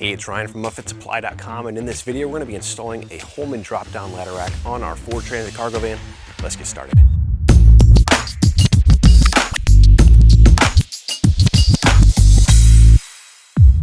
Hey, it's Ryan from upfitsupply.com, and in this video, we're gonna be installing a Holman drop-down ladder rack on our Ford Transit cargo van. Let's get started.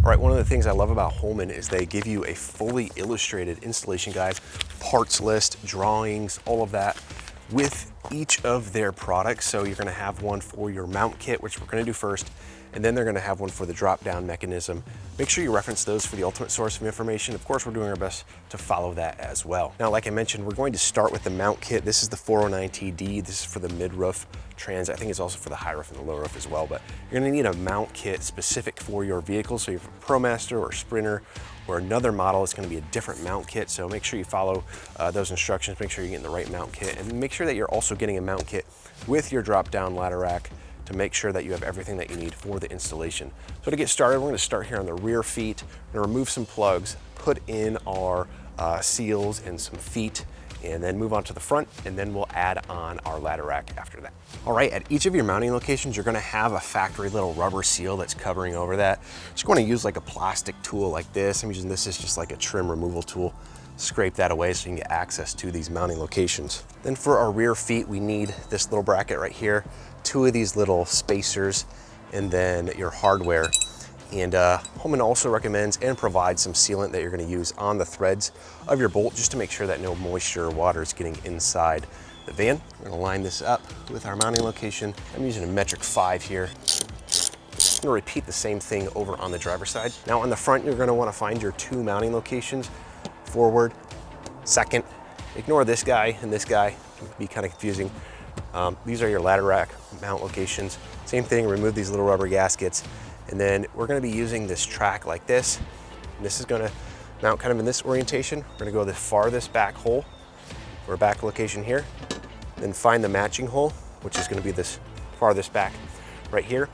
All right, one of the things I love about Holman is they give you a fully illustrated installation guide, parts list, drawings, all of that with each of their products. So you're gonna have one for your mount kit, which we're gonna do first, and then they're gonna have one for the drop-down mechanism. Make sure you reference those for the ultimate source of information. Of course, we're doing our best to follow that as well. Now, like I mentioned, we're going to start with the mount kit. This is the 409TD. This is for the mid-roof Transit. I think it's also for the high roof and the low roof as well, but you're gonna need a mount kit specific for your vehicle. So you have a ProMaster or Sprinter or another model, it's gonna be a different mount kit. So make sure you follow those instructions, make sure you're getting the right mount kit, and make sure that you're also getting a mount kit with your drop-down ladder rack to make sure that you have everything that you need for the installation. So to get started, we're gonna start here on the rear feet. We're gonna remove some plugs, put in our seals and some feet, and then move on to the front, and then we'll add on our ladder rack after that. All right, at each of your mounting locations, you're gonna have a factory little rubber seal that's covering over that. Just gonna use like a plastic tool like this. I'm using this as just like a trim removal tool. Scrape that away so you can get access to these mounting locations. Then for our rear feet, we need this little bracket right here, two of these little spacers, and then your hardware. And Holman also recommends and provides some sealant that you're gonna use on the threads of your bolt just to make sure that no moisture or water is getting inside the van. We're gonna line this up with our mounting location. I'm using a metric 5 here. I'm gonna repeat the same thing over on the driver's side. Now on the front, you're gonna wanna find your two mounting locations, forward, second. Ignore this guy and this guy, it can be kind of confusing. These are your ladder rack mount locations. Same thing, remove these little rubber gaskets. And then we're gonna be using this track like this. And this is gonna mount kind of in this orientation. We're gonna go the farthest back hole, or back location here. Then find the matching hole, which is gonna be this farthest back right here.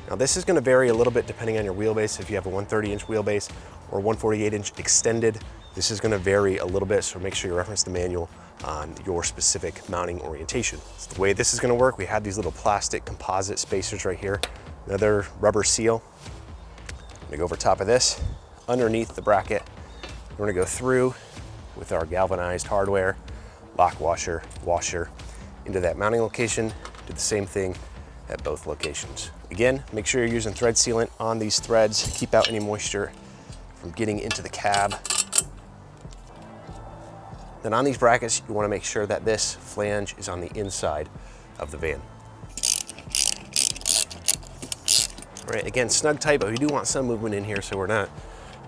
Now this is gonna vary a little bit depending on your wheelbase. If you have a 130-inch wheelbase or 148-inch extended, this is gonna vary a little bit, so make sure you reference the manual on your specific mounting orientation. So the way this is gonna work, we have these little plastic composite spacers right here. Another rubber seal. I'm gonna go over top of this, underneath the bracket. We're gonna go through with our galvanized hardware, lock washer, washer, into that mounting location. Do the same thing at both locations. Again, make sure you're using thread sealant on these threads. Keep out any moisture from getting into the cab. Then on these brackets, you wanna make sure that this flange is on the inside of the van. All right, again, snug tight, but we do want some movement in here so we're not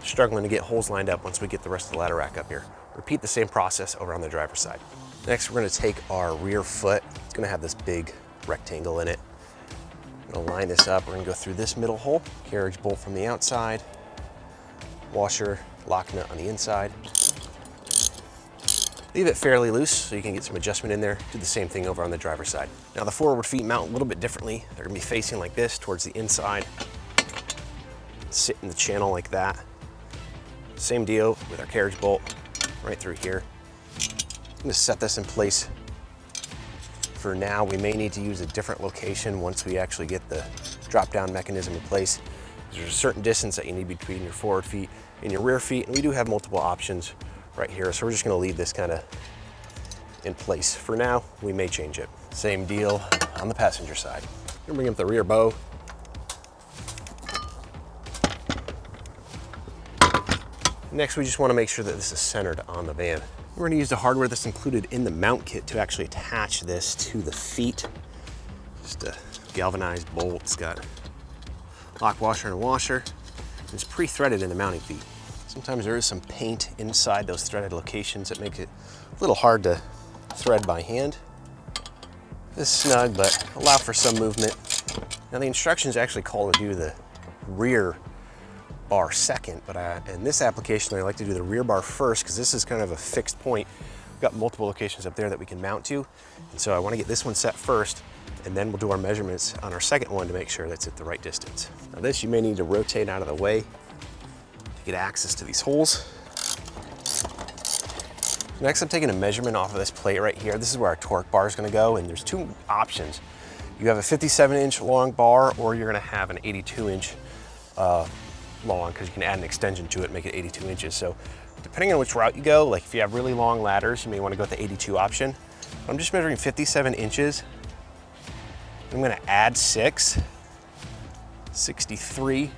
struggling to get holes lined up once we get the rest of the ladder rack up here. Repeat the same process over on the driver's side. Next, we're gonna take our rear foot. It's gonna have this big rectangle in it. I'm gonna line this up. We're gonna go through this middle hole, carriage bolt from the outside, washer, lock nut on the inside. Leave it fairly loose so you can get some adjustment in there. Do the same thing over on the driver's side. Now the forward feet mount a little bit differently. They're gonna be facing like this towards the inside. Sit in the channel like that. Same deal with our carriage bolt right through here. I'm gonna set this in place. For now, we may need to use a different location once we actually get the drop-down mechanism in place. There's a certain distance that you need between your forward feet and your rear feet, and we do have multiple options right here. So we're just gonna leave this kind of in place. For now, we may change it. Same deal on the passenger side. I'm gonna bring up the rear bow. Next, we just wanna make sure that this is centered on the van. We're gonna use the hardware that's included in the mount kit to actually attach this to the feet. Just a galvanized bolt. It's got lock washer and washer. It's pre-threaded in the mounting feet. Sometimes there is some paint inside those threaded locations that make it a little hard to thread by hand. This is snug, but allow for some movement. Now the instructions actually call to do the rear bar second, but in this application, I like to do the rear bar first because this is kind of a fixed point. We've got multiple locations up there that we can mount to. And so I want to get this one set first, and then we'll do our measurements on our second one to make sure that's at the right distance. Now this, you may need to rotate out of the way get access to these holes. Next, I'm taking a measurement off of this plate right here. This is where our torque bar is gonna go, and there's two options. You have a 57-inch long bar, or you're gonna have an 82-inch long because you can add an extension to it and make it 82 inches. So depending on which route you go, like if you have really long ladders, you may want to go with the 82 option. I'm just measuring 57 inches. I'm going to add 6, 63.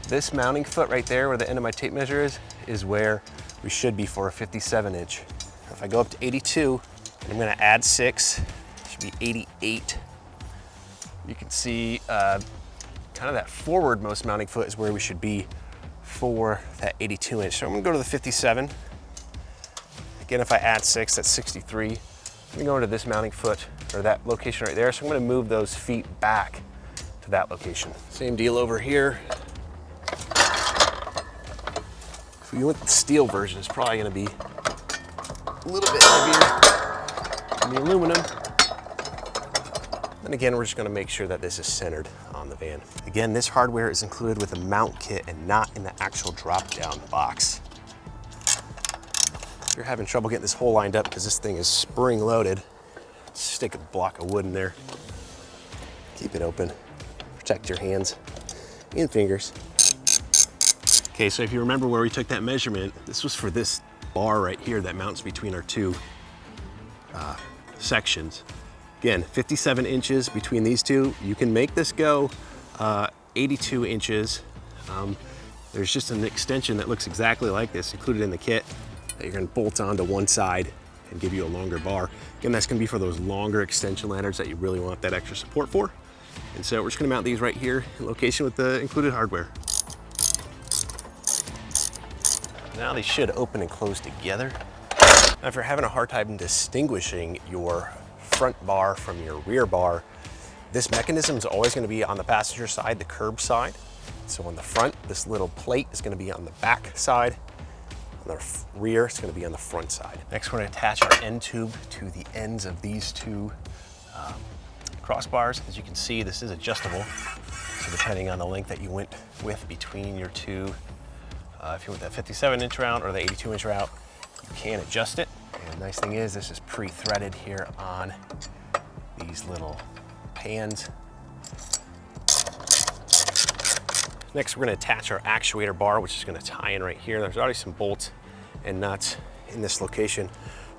This mounting foot right there where the end of my tape measure is where we should be for a 57 inch. If I go up to 82, I'm going to add 6, it should be 88. You can see kind of that forward most mounting foot is where we should be for that 82 inch. So I'm gonna go to the 57. Again, if I add 6, that's 63. I'm gonna go into this mounting foot, or that location right there. So I'm gonna move those feet back to that location. Same deal over here. If we went with the steel version, it's probably gonna be a little bit heavier than the aluminum. And again, we're just gonna make sure that this is centered on the van. Again, this hardware is included with the mount kit and not in the actual drop-down box. If you're having trouble getting this hole lined up because this thing is spring-loaded, stick a block of wood in there. Keep it open. Protect your hands and fingers. Okay, so if you remember where we took that measurement, this was for this bar right here that mounts between our two sections. Again, 57 inches between these two. You can make this go 82 inches. There's just an extension that looks exactly like this included in the kit that you're gonna bolt onto one side and give you a longer bar. Again, that's gonna be for those longer extension ladders that you really want that extra support for. And so we're just gonna mount these right here in location with the included hardware. Now they should open and close together. Now if you're having a hard time distinguishing your front bar from your rear bar, this mechanism is always going to be on the passenger side, the curb side. So on the front, this little plate is going to be on the back side. On the rear, it's going to be on the front side. Next, we're going to attach our end tube to the ends of these two crossbars. As you can see, this is adjustable. So depending on the length that you went with between your two, if you went that 57 inch route or the 82 inch route, you can adjust it. And the nice thing is this is pre-threaded here on these little pans. Next, we're going to attach our actuator bar, which is going to tie in right here. There's already some bolts and nuts in this location.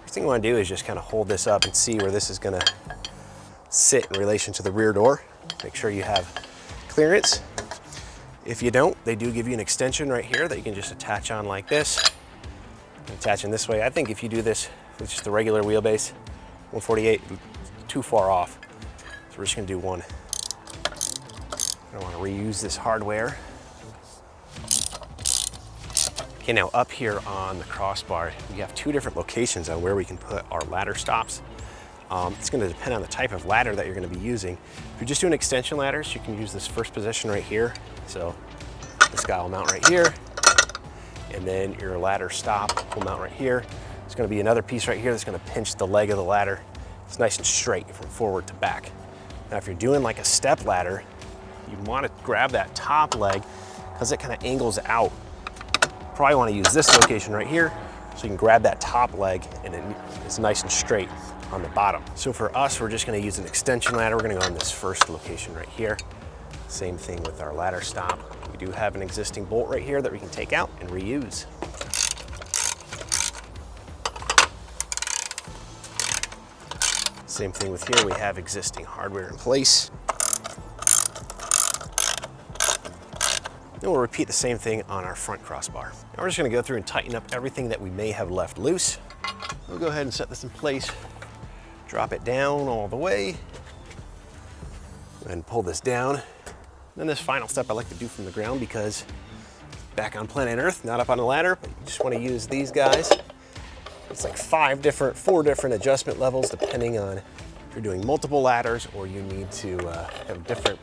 First thing you want to do is just kind of hold this up and see where this is going to sit in relation to the rear door. Make sure you have clearance. If you don't, they do give you an extension right here that you can just attach on like this. Attaching this way. I think if you do this with just the regular wheelbase, 148, too far off. So we're just gonna do one. I don't wanna reuse this hardware. Okay, now up here on the crossbar, we have two different locations on where we can put our ladder stops. It's gonna depend on the type of ladder that you're gonna be using. If you're just doing extension ladders, you can use this first position right here. So this guy will mount right here. And then your ladder stop will mount right here. There's gonna be another piece right here that's gonna pinch the leg of the ladder. It's nice and straight from forward to back. Now, if you're doing like a step ladder, you wanna grab that top leg because it kind of angles out. Probably wanna use this location right here so you can grab that top leg and it's nice and straight on the bottom. So for us, we're just gonna use an extension ladder. We're gonna go on this first location right here. Same thing with our ladder stop. We do have an existing bolt right here that we can take out and reuse. Same thing with here, we have existing hardware in place. Then we'll repeat the same thing on our front crossbar. Now we're just gonna go through and tighten up everything that we may have left loose. We'll go ahead and set this in place. Drop it down all the way. And pull this down. Then this final step I like to do from the ground because back on planet Earth, not up on a ladder, but you just want to use these guys. It's like four different adjustment levels depending on if you're doing multiple ladders or you need to have different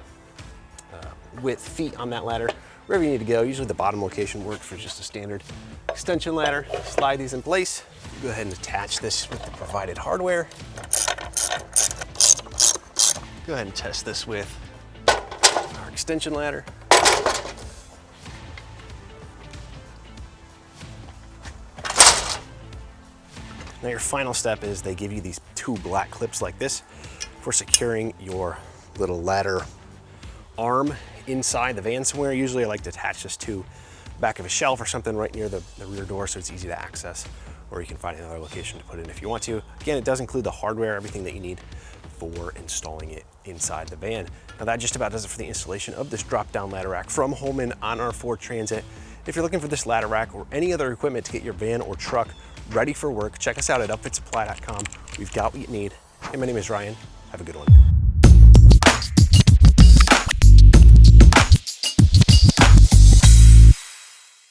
width feet on that ladder. Wherever you need to go, usually the bottom location works for just a standard extension ladder. Slide these in place. Go ahead and attach this with the provided hardware. Go ahead and test this with our extension ladder. Now your final step is they give you these two black clips like this for securing your little ladder arm inside the van somewhere. Usually I like to attach this to the back of a shelf or something right near the rear door so it's easy to access, or you can find another location to put it in if you want to. Again, it does include the hardware, everything that you need for installing it inside the van. Now that just about does it for the installation of this drop-down ladder rack from Holman on our Ford Transit. If you're looking for this ladder rack or any other equipment to get your van or truck ready for work, check us out at upfitsupply.com. We've got what you need. Hey, my name is Ryan. Have a good one.